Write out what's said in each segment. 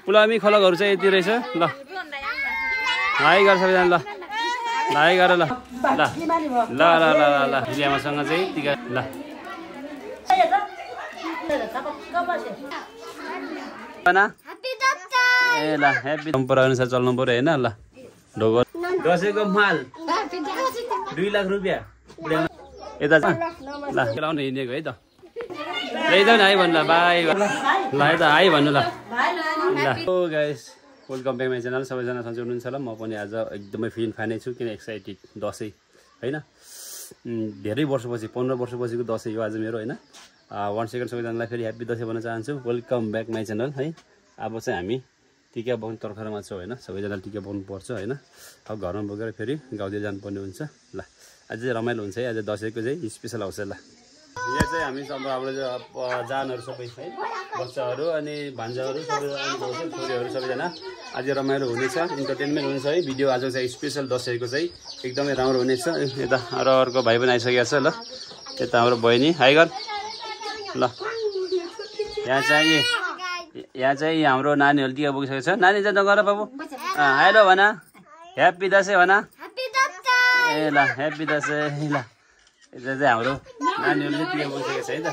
पुलामी खलकहरू चाहिँ यति रहेछ ल हाई गर सबैजना ल हाई गर ल ल ल ल ल ल हिलियामासँग चाहिँ टिका ल ए ल ह्याप्पी परम्परा अनुसार चल्नु पर्यो होइन ल ढोको दसैँको माल 2 लाख रुपियाँ यता ल लाउनु हिँडेको है त ल्याइदेऊ न है भन्नु ल बाई ल है त हाई भन्नु ल ल guys welcome back my channel सबैजना सन्चै हुनुहुन्छ ल म पनि आज एकदमै फिन फानै छु किन एक्साइटेड दसैँ होइन धेरै वर्षपछि 15 वर्षपछिको दसैँ हो आज मेरो होइन 1 सेकेन्ड सबैजनालाई फेरि ह्याप्पी दसैँ भन्न चाहन्छु वेलकम ब्याक माई च्यानल है अब चाहिँ हामी टिका बोक्ने तर्खरमा छौँ होइन सबैजनाले टिका बोक्नु पर्छ होइन अब घरमा बोकेर फेरि गाउँतिर जानुपर्ने हुन्छ ल आज चाहिँ रमाइलो हुन्छ है आज दसैँको चाहिँ स्पेसल आउँछ ल यहाँ चाहिँ हामी सब हाम्रो जानहरू सबै है बच्चाहरू अनि भान्जाहरू सबै छोरीहरू सबैजना आज रमाइलो हुनेछ इन्टरटेनमेन्ट हुन्छ है भिडियो आज चाहिँ स्पेसल दसैँको चाहिँ एकदमै राम्रो हुनेछ यता अर्को भाइ पनि आइसकेको छ ल यता हाम्रो बहिनी हाई गर ल यहाँ चाहिँ हाम्रो नानीहरू टिका बोकिसकेको छ नानी चाहिँ नगर बाबु हेलो भन ह्याप्पी दसैँ भन ए ल ह्याप्पी दसैँ ल यता चाहिँ हाम्रो नानीहरूले टिका बोकिसकेको छ है त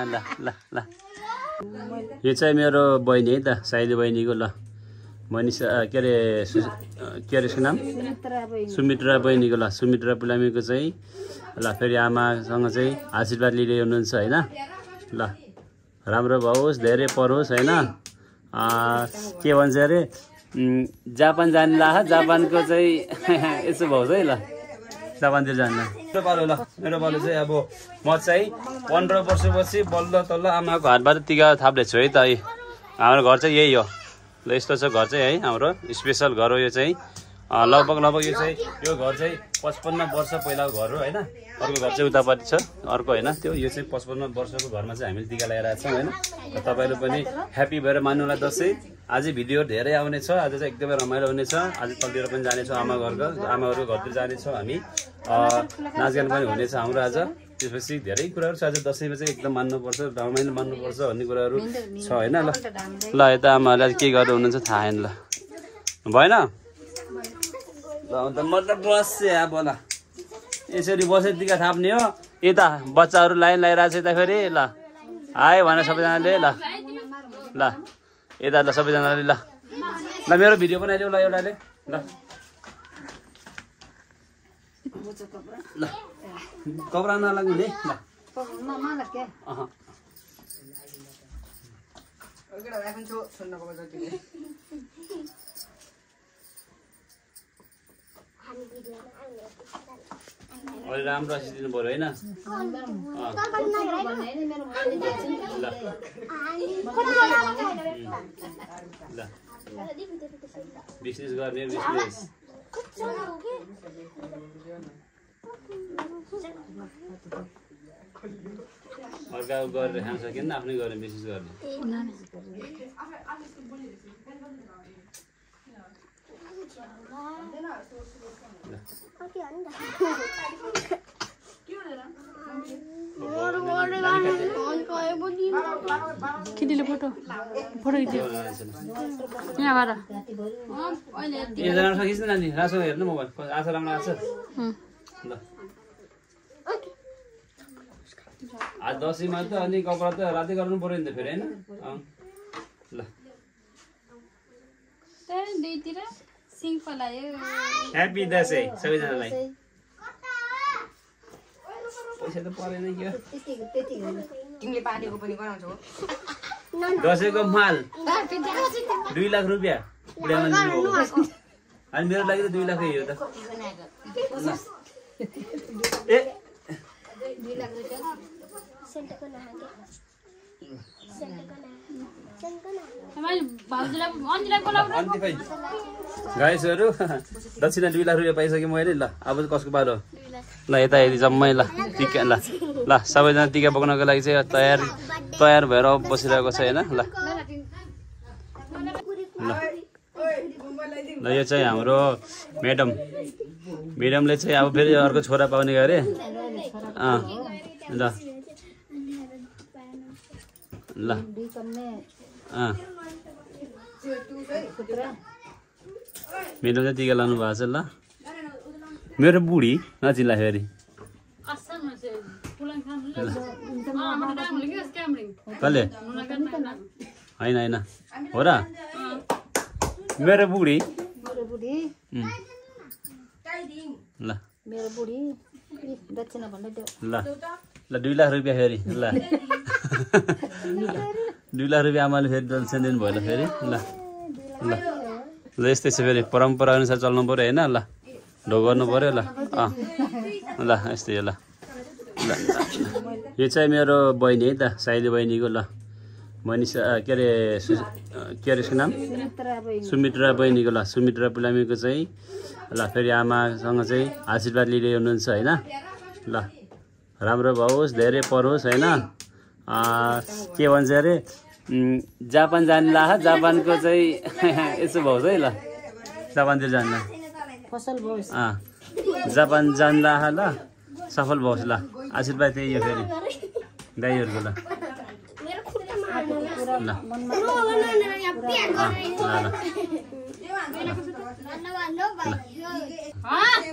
ल ल ल यो चाहिँ मेरो बहिनी है त साइली बहिनीको ल मनिषा के अरे यसको नाम सुमित्रा बहिनीको ल सुमित्रा पुलामीको चाहिँ ल फेरि आमासँग चाहिँ आशीर्वाद लिँदै हुनुहुन्छ होइन ल राम्रो भओस् धेरै परोस् होइन के भन्छ अरे जापान जाने ला जापानको चाहिँ यसो भाउँछ है ल जापानतिर जान्न मेरो पालो ल मेरो पालो चाहिँ अब म चाहिँ 15 वर्षपछि बल्ल तल्ल आमाको हातबाट टिका थाप्दैछु है त है हाम्रो घर चाहिँ यही हो ल यस्तो छ घर चाहिँ है हाम्रो स्पेसल घर हो यो चाहिँ लगभग यो चाहिँ यो घर चाहिँ 55 वर्ष पहिलाको घर हो होइन अर्को घर चाहिँ उतापट्टि छ अर्को होइन त्यो यो चाहिँ 55 वर्षको घरमा चाहिँ हामीले टिका लगाइरहेको छौँ होइन तपाईँहरू पनि ह्याप्पी भएर मान्नुलाई दसैँ आजै भिडियो धेरै आउने छ आज चाहिँ एकदमै रमाइलो हुनेछ आज तलतिर पनि जानेछौँ आमाहरूको घरतिर जानेछौँ हामी नाचगान पनि हुनेछ हाम्रो आज त्यसपछि धेरै कुराहरू छ आज दसैँमा चाहिँ एकदम मान्नुपर्छ रमाइलो मान्नुपर्छ भन्ने कुराहरू छ होइन ल यता आमाहरूले आज के गरेर हुनुहुन्छ थाहा छैन ल भएन ल अन्त म त बसेँ अब ल यसरी बसेर टिका थाप्ने हो यता बच्चाहरू लाइन लगाइरहेको छ यता फेरि ल हाई भनेर सबैजनाले ल ल यता ल सबैजनाले ल ल मेरो भिडियो बनाइदेऊ ल एउटाले ल ल कपडा नलाग्नु नि अहिले राम्रो आसिदिनु पर्यो होइन ल बिजनेस गर्ने बिजनेस अर्का गरेर खान सकिन्न आफ्नै गरेर बिजनेस गर्ने किटीले फोटो खिच्यो यहाँबाट राम्रो खिच्नु नानी रासो हेर्नु मोबाइल आछ राम्रो आछ ल आज दसैँमा त अनि कपडा त रातै गर्नु पर्यो नि त फेरि होइन ल ह्याप्पी दसैँ सबैजनालाई पैसा त परेन क्या तिमीले पार्टीको पनि गराउँछौ दसैँको माल 2 लाख रुपियाँ अनि मेरो लागि त 2 लाखै हो त ए 2 लाख रुपियाँ गाइसहरू दक्षिणा 2 लाख रुपियाँ पाइसकेँ मैले ल अब कसको पालो ल यता हेरी जम्मै ल टिका ल ल सबैजना टिका बोक्नको लागि चाहिँ तयार भएर बसिरहेको छ होइन ल ल यो चाहिँ हाम्रो म्याडमले चाहिँ अब फेरि अर्को छोरा पाउने गरे ल ल अँ मेरो चाहिँ टिका लाउनु भएको छ ल मेरो बुढी नचिल्ला फेरि कसले होइन होइन हो र मेरो बुढी ल मेरो बुढी दक्षिणा भन्दै त्यो ल ल 2 लाख रुपियाँ फेरि ल 2 लाख रुपियाँ आमाले फेरि दक्षिणा दिनु भयो ल फेरि ल ल ल यस्तै छ फेरि परम्परा अनुसार चल्नु पऱ्यो होइन ल ढोग गर्नु पऱ्यो ल अँ ल यस्तै हो ल ल यो चाहिँ मेरो बहिनी है त साइली बहिनीको ल मनिषा के अरे यसको नाम सुमित्रा बहिनीको ल सुमित्रा पुलामीको चाहिँ ल फेरि आमासँग चाहिँ आशीर्वाद लिँदै हुनुहुन्छ होइन ल राम्रो होस् धेरै परोस् होइन के भन्छ अरे जापान जान्ला जापानको चाहिँ यसो भाउँछ है ल जापानतिर जान्ला जापान जान्ला ल सफल भओस् ल आशीर्वाद त्यही हो फेरि दाइहरूको ल ल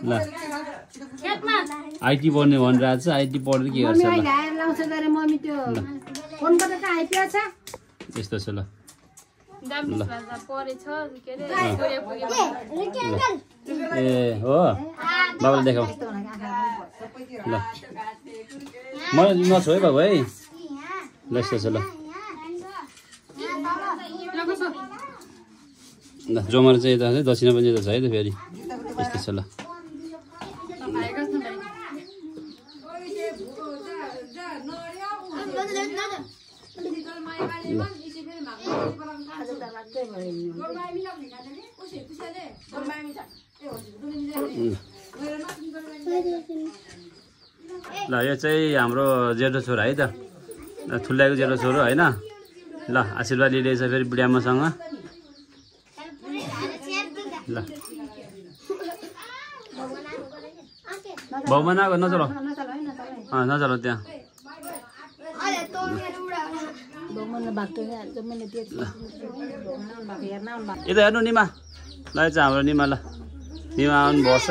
ल आइटी पढ्ने भनिरहेको छ आइटी पढेर के गर्छ यस्तो छ ल ए हो बाबाले देखाऊ ल मलाई नछु है बाबु है ल यस्तो छ ल ल जोमर चाहिँ यता दक्षिणा पनि यता छ है त फेरि यस्तो छ ल ल यो चाहिँ हाम्रो जेठो छोरा है त ठुल्याएको जेठो छोरो होइन ल आशीर्वाद लिइरहेछ फेरि बुढिआमासँग ल भाउमा नगर् नचलाऊ नचलाऊ त्यहाँ यता हेर्नु निमा ल चाहिँ हाम्रो निमा ल निमा आउनु भएछ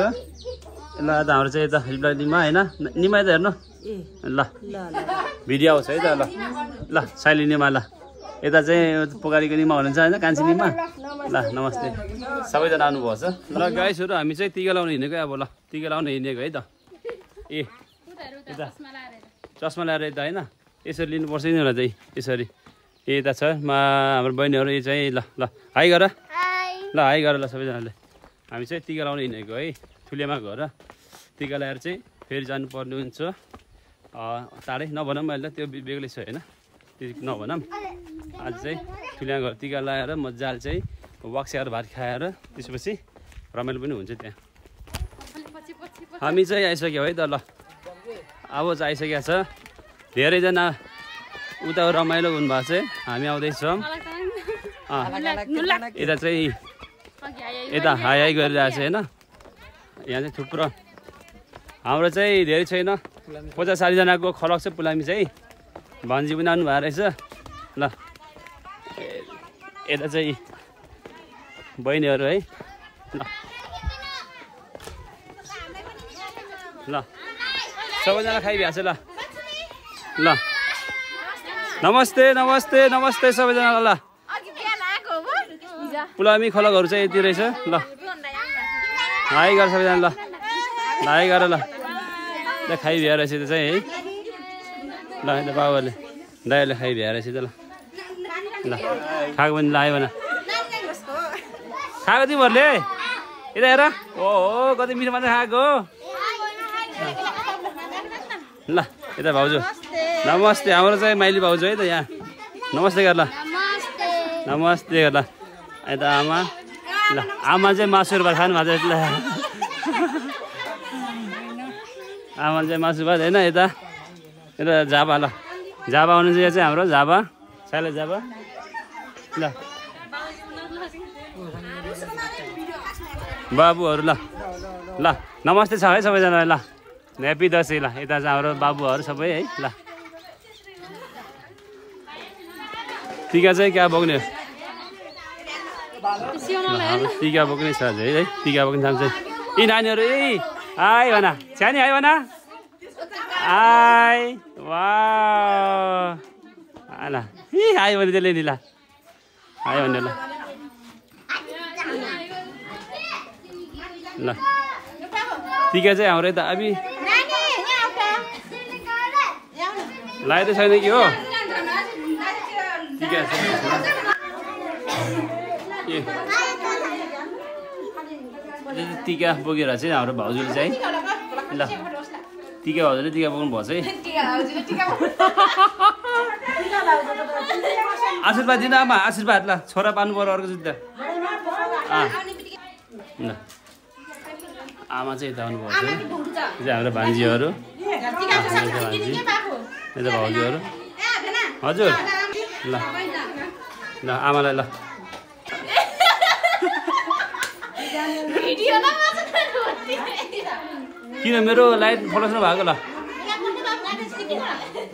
ल त हाम्रो चाहिँ यता निमा होइन निमा यता हेर्नु ल भिडियो आउँछ है त ल ल साइली निमा ल यता चाहिँ पोखरीको निमा हुनुहुन्छ होइन कान्छी निमा ल नमस्ते सबैजना आउनुभएको छ ल गाइसहरू हामी चाहिँ टिका लाउनु हिँडेको अब ल टिका लाउनु हिँडेको है त ए यता चस्मा ल्याएर यता होइन यसरी लिनुपर्छ नि होला चाहिँ यसरी यता छ हाम्रो बहिनीहरू यो चाहिँ ल ल हाई गर ल हाई गर ल सबैजनाले हामी चाहिँ टिका लाउनु हिँडेको है ठुलेमा घर टिका ल्याएर चाहिँ फेरि जानुपर्ने हुन्छ टाढै नभनौँ अहिले त्यो बेग्लै छ होइन त्यो नभनौँ आज चाहिँ ठुलिया घर टिका लगाएर मजाले चाहिँ वाक्स्याएर भात खाएर त्यसपछि रमाइलो पनि हुन्छ त्यहाँ हामी चाहिँ आइसक्यौँ है त ल अब चाहिँ आइसकेको छ धेरैजना उता रमाइलो हुनुभएको छ हामी आउँदैछौँ यता चाहिँ यता हाई हाई गरिरहेको छ होइन यहाँ चाहिँ थुप्रो हाम्रो चाहिँ धेरै छैन 50-60जनाको खलक छ पुलामी चाहिँ भन्जी पनि आउनु भएको रहेछ ल यता चाहिँ बहिनीहरू है ल सबैजना खाइभएको छ ल ल नमस्ते नमस्ते नमस्ते सबैजना ल पुलामी खलकहरू चाहिँ यति रहेछ ल हाई गर सबैजना ल हाई गर ल खाइभ्या रहेछ त चाहिँ है ल यता बाबुहरूले दाइहरूले खाइभ्या रहेछ त ल ल खाएको पनि लायो भन खाएको तिमीहरूले यता हेर ओ कति मिठो मात्रै खाएको ल यता भाउजू नमस्ते हाम्रो चाहिँ माइली भाउजू है त यहाँ नमस्ते गर ल नमस्ते गर ल यता आमा ल आमा चाहिँ मासुहरू भात खानु भएको छ ल आमा चाहिँ मासु भात होइन यता यता झापा ल झापा आउनु चाहिँ चाहिँ हाम्रो झापा साइला झापा ल बाबुहरू ल ल नमस्ते छ है सबैजनालाई ल ह्याप्पी दसैँ ल यता चाहिँ हाम्रो बाबुहरू सबै है ल टिका चाहिँ क्या बोक्ने सिउनलाई हैन टिका बोक्ने छ अझै है टिका बोक्ने ठाउँ चाहिँ यी नानीहरू ए आइ भन छ्यानी आइ भन आइ वा ल ए आइ भने त्यसले नि ल आइ भने ल ल टिका चाहिँ हाम्रो यता अबि लगाएको छैन कि हो टिका टिका बोकेर चाहिँ हाम्रो भाउजूले चाहिँ ल टिका भाउजूले टिका बोक्नु भएको चाहिँ आशीर्वाद दिन आमा आशीर्वाद ल छोरा पार्नु पर्यो अर्को जुत्ता ल आमा चाहिँ यता आउनुभएको छ चाहिँ हाम्रो भान्जीहरू यता भाउजूहरू हजुर ल ल आमालाई ल किन मेरो लाइट फ्लस नभएको ल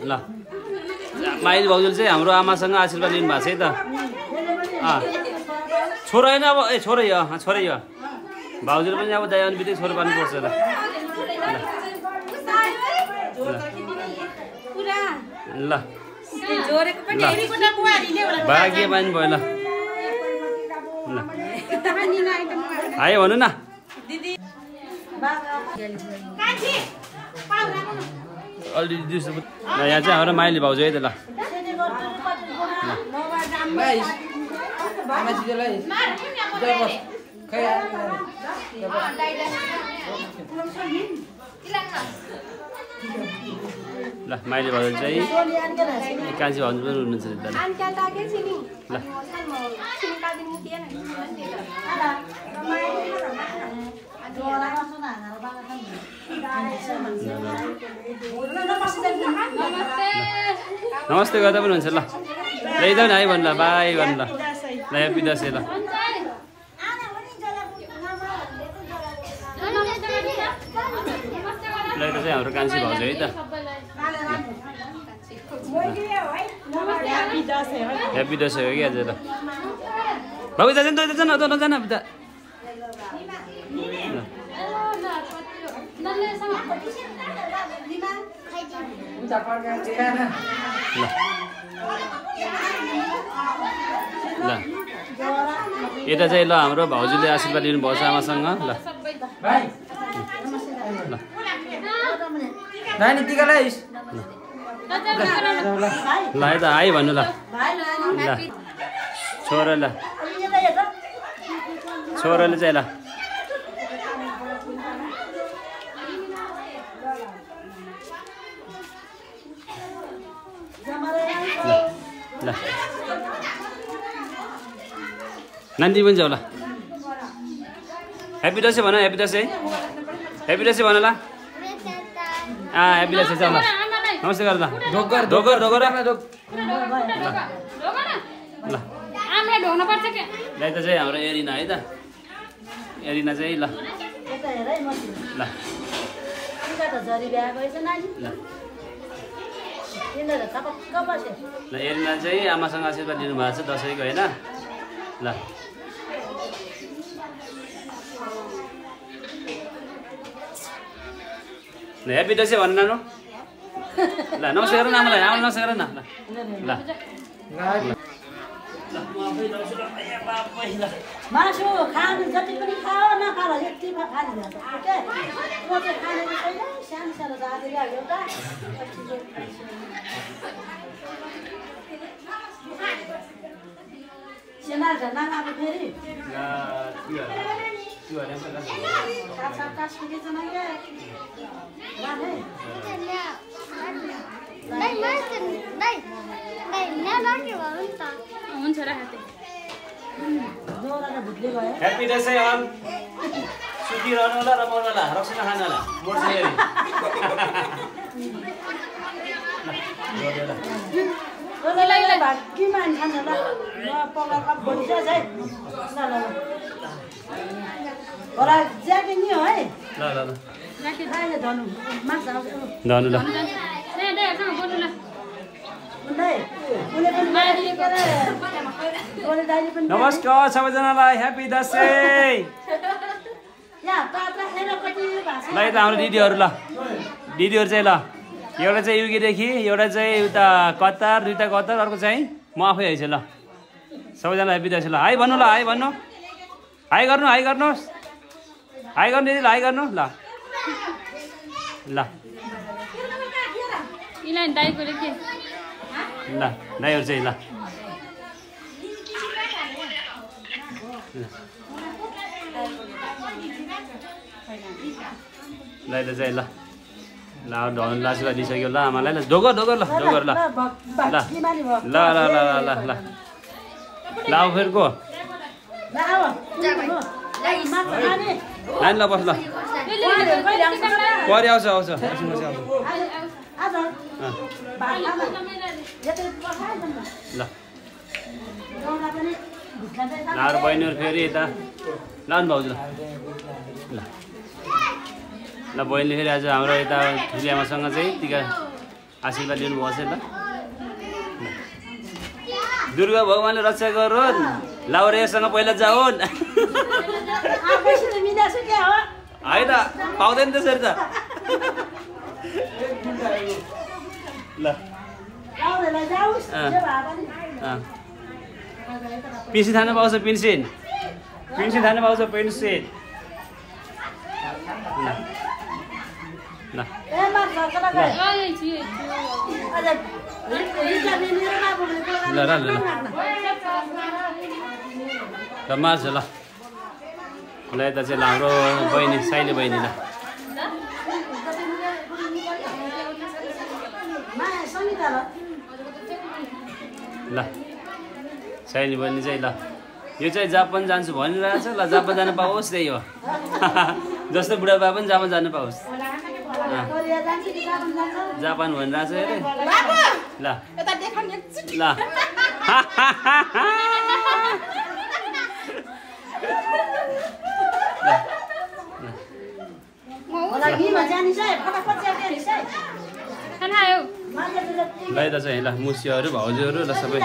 ल माइली भाउजूले चाहिँ हाम्रो आमासँग आशीर्वाद लिनुभएको छ है त छोरा होइन अब ए छोरै हो छोरै हो भाउजूले पनि अब दाइ आउने बित्तिकै छोरो पार्नुपर्छ ल ल भाग्य पानी भयो ल आयो भन्नु न अलरेडी दिउँसो यहाँ चाहिँ हाम्रो माइली भाउजू है त ल ल माइली भाउजू चाहिँ कान्छी भाउजू पनि हुनुहुन्छ ल नमस्ते गर्दा पनि हुन्छ ल ल्याइदेऊ न है भन्नु ल बाई गर्नु ल ह्याप्पी दसैँ ल ल्याइदा चाहिँ हाम्रो कान्छी भाउजू है त ह्याप्पी दसैँ हो कि आज ल बाबु जान्छ नजान नजान बिता ल यता चाहिँ ल हाम्रो भाउजूले आशीर्वाद लिनुभएको छ आमासँग ल ल यता आइ भन्नु ल ल छोराले चाहिँ ल ल नानी पनि जाऊ ल ह्याप्पी दसैँ भन ह्याप्पी दसैँ भन ल ह्याप्पी दसैँ जाऊ ल नमस्ते गर ल ढोकर ल त चाहिँ हाम्रो एरिना है त एरिना चाहिँ ल ल एरिना चाहिँ आमासँग आशीर्वाद लिनुभएको छ दसैँको होइन ल ह्याप्पी दसैँ भन्नु नानु ल नमस्ते गर न आमालाई आमा नमस्ते गर न ल मासु खानु जति पनि खाओ नखाओ यतिमा खानिदिन्छ ओके म चाहिँ खाने छैन सानो सानो जाति लाग्यो त सेनाल झन्डा अब फेरि हुन्छ राखेँ ह्याप्पी दसैँ अल सुतिरहनु होला रमाउनु होला रक्सी नखानु होला भाग्य मान्छन् ल पकाएको बढी छ है ल ज्याकेट नि है ल धनु माग्छ धनु ल कुनै पनि नमस्कार सबैजनालाई ह्यापी दसैँ। ल यता हाम्रो दिदीहरू ल दिदीहरू चाहिँ ल एउटा चाहिँ युकेदेखि एउटा चाहिँ उता कतार दुईटा कतार अर्को चाहिँ म आफै आइछु ल सबैजना ह्यापी दसैँ ल हाई भन्नु ल हाई भन्नु हाई गर्नु हाई गर्नुहोस् हाई गर्नु दिदी ल हाई गर्नु ल ल ल दाइहरू चाहिँ ल ल यता चाहिँ ल ल धन लासुवा दिइसक्यो ल आमालाई ल ढोगर ढोगर ल ढोगर ल ल ल ल ल ल ल ल आऊ फेरि को नानी ल बस ल परि आउँछ आउँछ ल लाएर बहिनीहरू फेरि यता लानु भाउजू ल ल बहिनीले फेरि आज हाम्रो यता ठुली आमासँग चाहिँ टिका आशीर्वाद लिनुभएको छ ल दुर्गा भगवानले रक्षा गरून् लाउरेसँग पहिला जाउन् होइन पाउँदैन त्यसरी त ल पेन्सिन थाल्नु पाउँछ पेन्सिन पेन्सिन थाल्नु पाउँछ पेन्सिन ल ल ल ल ल मार्छ ल ल यता चाहिँ ल हाम्रो बहिनी साइली बहिनी ल ल साइली बहिनी चाहिँ ल यो चाहिँ जापान जान्छु भनिरहेछ ल जापान जानु पाओस् त्यही हो जस्तो बुढाबा पनि जापान जानु पाओस् जापान भनिरहेछ अरे ल ल ल यता चाहिँ ल मुसियाहरू भाउजूहरू ल सबै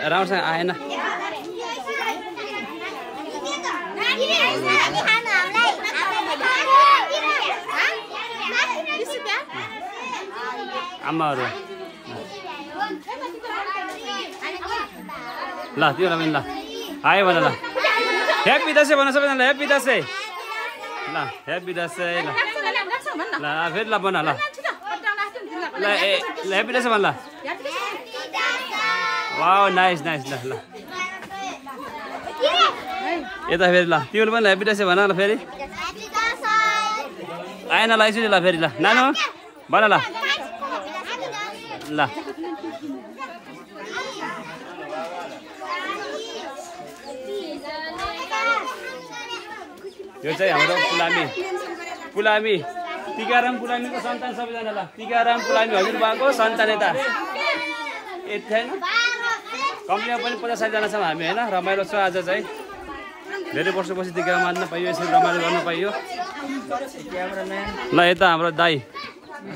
राम्रोसँग आएन आमाहरू ल त्यो पनि ल आयो भन ल ह्याप्पी दसैँ भन सबैजना ह्याप्पी दसैँ ल ह्याप्पी दसैँ ल ल फेरि ल भन ल ल ए ह्याप्पी दसैँ भन ल वाउ नाइस नाइस ल ल यता फेरि ल तिमीले पनि ह्याप्पी दसैँ भन ल फेरि आएन ल एकचोटि ल फेरि ल नानु भन ल ल यो चाहिँ हाम्रो पुलामी टिकाराम पुलामीको सन्तान सबैजना ल टिकाराम पुलामी हजुरबाको सन्तान यता यति छैन कम्तीमा पनि 50-60जना छौँ हामी होइन रमाइलो छ आज चाहिँ धेरै वर्षपछि टिका मान्न पाइयो यसरी रमाइलो गर्न पाइयो ल यता हाम्रो दाई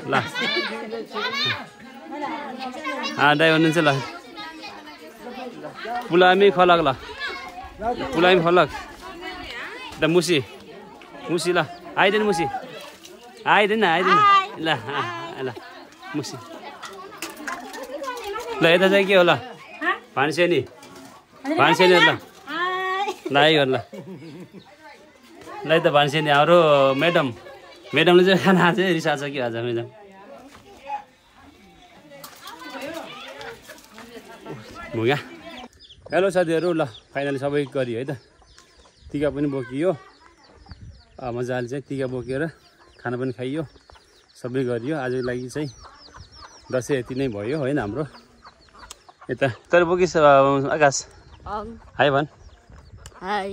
ल दाई हुनुहुन्छ ल पुलामी खलक ल पुलामी खलक द मुसी मुसी ल आइदिनु मुसी आइदिनु आइदिनु ल ल मुसी ल यता चाहिँ के हो ल भान्सेनी भान्सेनी ल ल आइगयो ल ल यता भान्सेनी हाम्रो म्याडमले चाहिँ खाना चाहिँ रिसाएको छ कि आज म्याडम भुगा हेलो साथीहरू ल फाइनली सबै गऱ्यो है त टिका पनि बोकियो मजाले चाहिँ टिका बोकेर खाना पनि खाइयो सबै गरियो आजको लागि चाहिँ दसैँ यति नै भयो होइन हाम्रो यता तर बोकिस आकाश हाई भन् हाई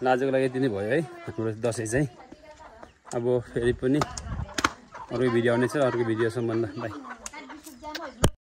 ल आजको लागि यति नै भयो है हाम्रो दसैँ चाहिँ अब फेरि पनि अर्को भिडियो आउनेछ अर्को भिडियोसम्म ल बाई